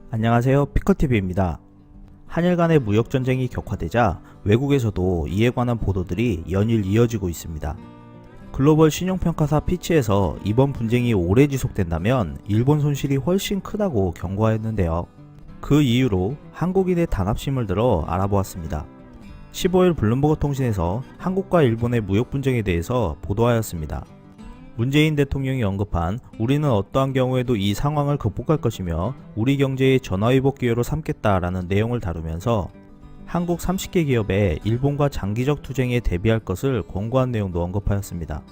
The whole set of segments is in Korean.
안녕하세요, 피커TV입니다. 한일 간의 무역전쟁이 격화되자 외국에서도 이에 관한 보도들이 연일 이어지고 있습니다. 글로벌 신용평가사 피치에서 이번 분쟁이 오래 지속된다면 일본 손실이 훨씬 크다고 경고하였는데요. 그 이유로 한국인의 단합심을 들어 알아보았습니다. 15일 블룸버그 통신에서 한국과 일본의 무역 분쟁에 대해서 보도하였습니다. 문재인 대통령이 언급한 우리는 어떠한 경우에도 이 상황을 극복할 것이며 우리 경제의 전화위복 기회로 삼겠다라는 내용을 다루면서 한국 30개 기업에 일본과 장기적 투쟁에 대비할 것을 권고한 내용도 언급하였습니다.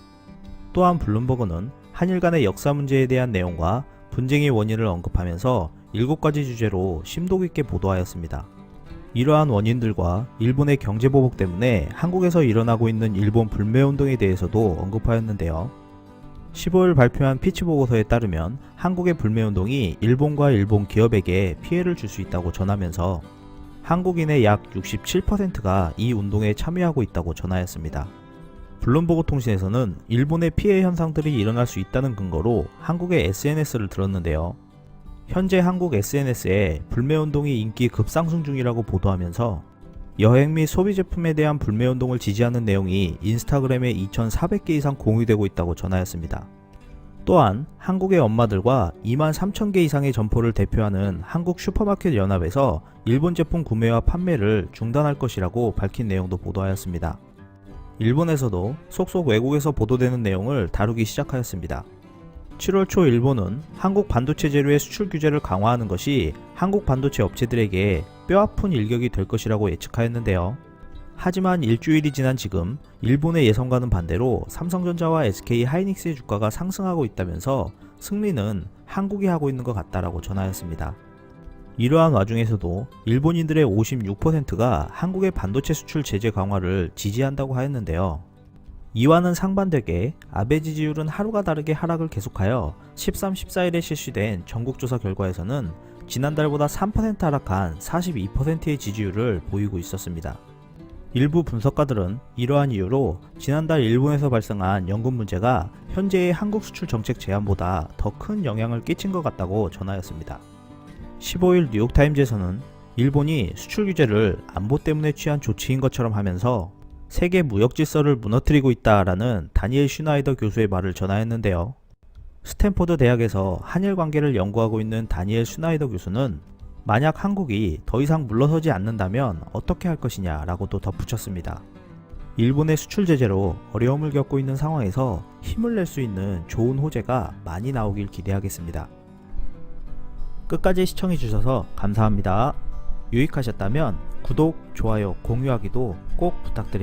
또한 블룸버그는 한일 간의 역사 문제에 대한 내용과 분쟁의 원인을 언급하면서 7가지 주제로 심도 깊게 보도하였습니다. 이러한 원인들과 일본의 경제보복 때문에 한국에서 일어나고 있는 일본 불매운동에 대해서도 언급하였는데요. 15일 발표한 피치 보고서에 따르면 한국의 불매운동이 일본과 일본 기업에게 피해를 줄 수 있다고 전하면서 한국인의 약 67%가 이 운동에 참여하고 있다고 전하였습니다. 블룸버그 통신에서는 일본의 피해 현상들이 일어날 수 있다는 근거로 한국의 SNS를 들었는데요. 현재 한국 SNS에 불매운동이 인기 급상승 중이라고 보도하면서 여행 및 소비 제품에 대한 불매운동을 지지하는 내용이 인스타그램에 2,400개 이상 공유되고 있다고 전하였습니다. 또한 한국의 엄마들과 23,000개 이상의 점포를 대표하는 한국 슈퍼마켓 연합에서 일본 제품 구매와 판매를 중단할 것이라고 밝힌 내용도 보도하였습니다. 일본에서도 속속 외국에서 보도되는 내용을 다루기 시작하였습니다. 7월 초 일본은 한국 반도체 재료의 수출 규제를 강화하는 것이 한국 반도체 업체들에게 뼈아픈 일격이 될 것이라고 예측하였는데요. 하지만 일주일이 지난 지금 일본의 예상과는 반대로 삼성전자와 SK 하이닉스의 주가가 상승하고 있다면서 승리는 한국이 하고 있는 것 같다라고 전하였습니다. 이러한 와중에서도 일본인들의 56%가 한국의 반도체 수출 제재 강화를 지지한다고 하였는데요. 이와는 상반되게 아베 지지율은 하루가 다르게 하락을 계속하여 13, 14일에 실시된 전국조사 결과에서는 지난달보다 3% 하락한 42%의 지지율을 보이고 있었습니다. 일부 분석가들은 이러한 이유로 지난달 일본에서 발생한 연금 문제가 현재의 한국 수출 정책 제한보다 더 큰 영향을 끼친 것 같다고 전하였습니다. 15일 뉴욕타임즈에서는 일본이 수출 규제를 안보 때문에 취한 조치인 것처럼 하면서 세계 무역 질서를 무너뜨리고 있다라는 다니엘 슈나이더 교수의 말을 전하였는데요. 스탠포드 대학에서 한일 관계를 연구하고 있는 다니엘 슈나이더 교수는 만약 한국이 더 이상 물러서지 않는다면 어떻게 할 것이냐 라고도 덧붙였습니다. 일본의 수출 제재로 어려움을 겪고 있는 상황에서 힘을 낼 수 있는 좋은 호재가 많이 나오길 기대하겠습니다. 끝까지 시청해주셔서 감사합니다. 유익하셨다면 구독, 좋아요, 공유하기도 꼭 부탁드립니다.